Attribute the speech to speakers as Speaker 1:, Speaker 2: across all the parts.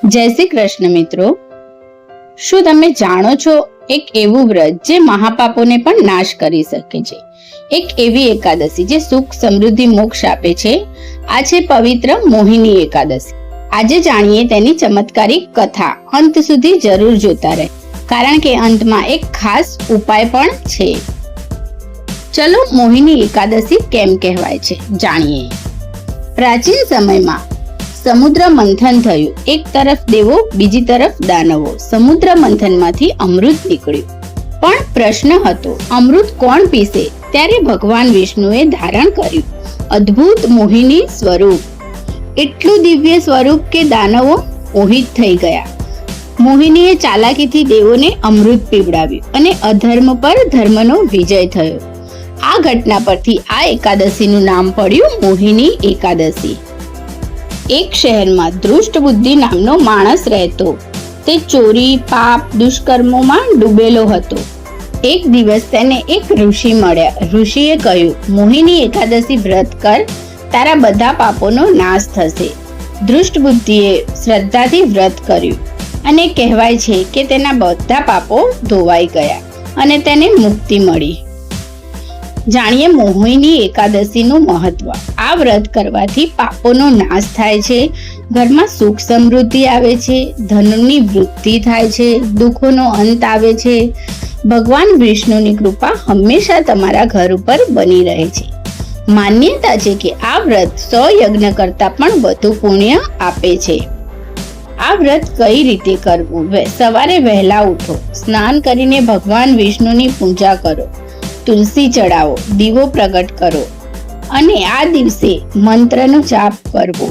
Speaker 1: જય શ્રી કૃષ્ણ મિત્રો, શું તમે જાણો છો એક એવું વ્રત જે મહાપાપોને પણ નાશ કરી શકે છે? એક એવી એકાદશી જે સુખ, સમૃદ્ધિ, મોક્ષ આપે છે. આ છે પવિત્ર મોહિની એકાદશી. આજે જાણીએ તેની ચમત્કારિક કથા. અંત સુધી જરૂર જોતા રહે, કારણ કે અંતમાં એક ખાસ ઉપાય પણ છે. ચલો મોહિની એકાદશી કેમ કહેવાય છે જાણીએ. પ્રાચીન સમયમાં સમુદ્ર મંથન થયું. એક તરફ દેવો, બીજી તરફ દાનવો. સમુદ્ર મંથનમાંથી અમૃત નીકળ્યું, પણ પ્રશ્ન હતો, અમૃત કોણ પીશે? ત્યારે ભગવાન વિષ્ણુએ ધારણ કર્યું અદ્ભુત મોહિની સ્વરૂપ. એટલું દિવ્ય સ્વરૂપ કે દાનવો મોહિત થઈ ગયા. મોહિનીએ ચાલાકીથી દેવોને અમૃત પીવડાવ્યું અને અધર્મ પર ધર્મનો વિજય થયો. આ ઘટના પરથી આ એકાદશીનું નામ પડ્યું મોહિની એકાદશી. એક શહેરમાં દુષ્ટ બુદ્ધિ નામનો માણસ રહેતો. તે ચોરી, પાપ, દુષ્કર્મોમાં ડૂબેલો હતો. એક દિવસ તેને એક ઋષિ મળ્યા. ઋષિએ કહ્યું, મોહિની એકાદશી વ્રત કર, તારા બધા પાપોનો નાશ થશે. દુષ્ટ બુદ્ધિએ શ્રદ્ધાથી વ્રત કર્યું અને કહેવાય છે કે તેના બધા પાપો ધોવાઈ ગયા અને તેને મુક્તિ મળી. જાણીએ મોહિની એકાદશીનું મહત્વ. આ વ્રત કરવાથી પાપોનો નાશ થાય છે, ઘરમાં સુખ સમૃદ્ધિ આવે છે, ધનની વૃદ્ધિ થાય છે, દુઃખોનો અંત આવે છે. ભગવાન વિષ્ણુની કૃપા હંમેશા તમારા ઘર ઉપર બની રહે છે. માન્યતા છે કે આ વ્રત 100 યજ્ઞ કરતાં પણ વધુ પુણ્ય આપે છે. આ વ્રત કઈ રીતે કરવું? સવારે વહેલા ઉઠો, સ્નાન કરીને ભગવાન વિષ્ણુની પૂજા કરો, તુલસી ચડાવો, દીવો પ્રગટ કરો અને આ દિવસે મંત્રનો જાપ કરવો.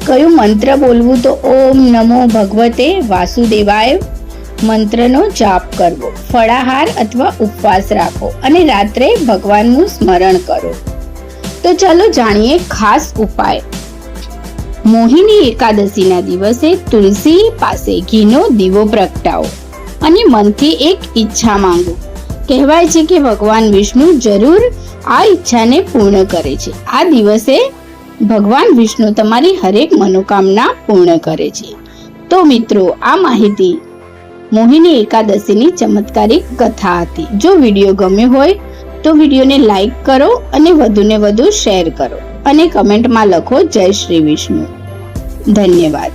Speaker 1: કયું મંત્ર બોલવું? તો ઓમ નમો ભગવતે વાસુદેવાય મંત્રનો જાપ કરવો. ફળાહાર અથવા ઉપવાસ રાખો અને રાત્રે ભગવાનનું સ્મરણ કરો. તો ચાલો જાણીએ ખાસ ઉપાય. મોહિની એકાદશીના દિવસે તુલસી પાસે ઘીનો દીવો પ્રગટાવો અને મનથી એક ઈચ્છા માંગો. કહેવાય છે કે ભગવાન વિષ્ણુ જરૂર આ ઈચ્છાને પૂર્ણ કરે છે. આ દિવસે ભગવાન વિષ્ણુ તમારી હરેક મનોકામના પૂર્ણ કરે છે. તો મિત્રો, આ માહિતી મોહિની એકાદશીની ચમત્કારિક કથા હતી. જો વિડીયો ગમ્યો હોય તો વિડીયોને લાઈક કરો અને વધુને વધુ શેર કરો અને કમેન્ટમાં લખો જય શ્રી વિષ્ણુ. ધન્યવાદ.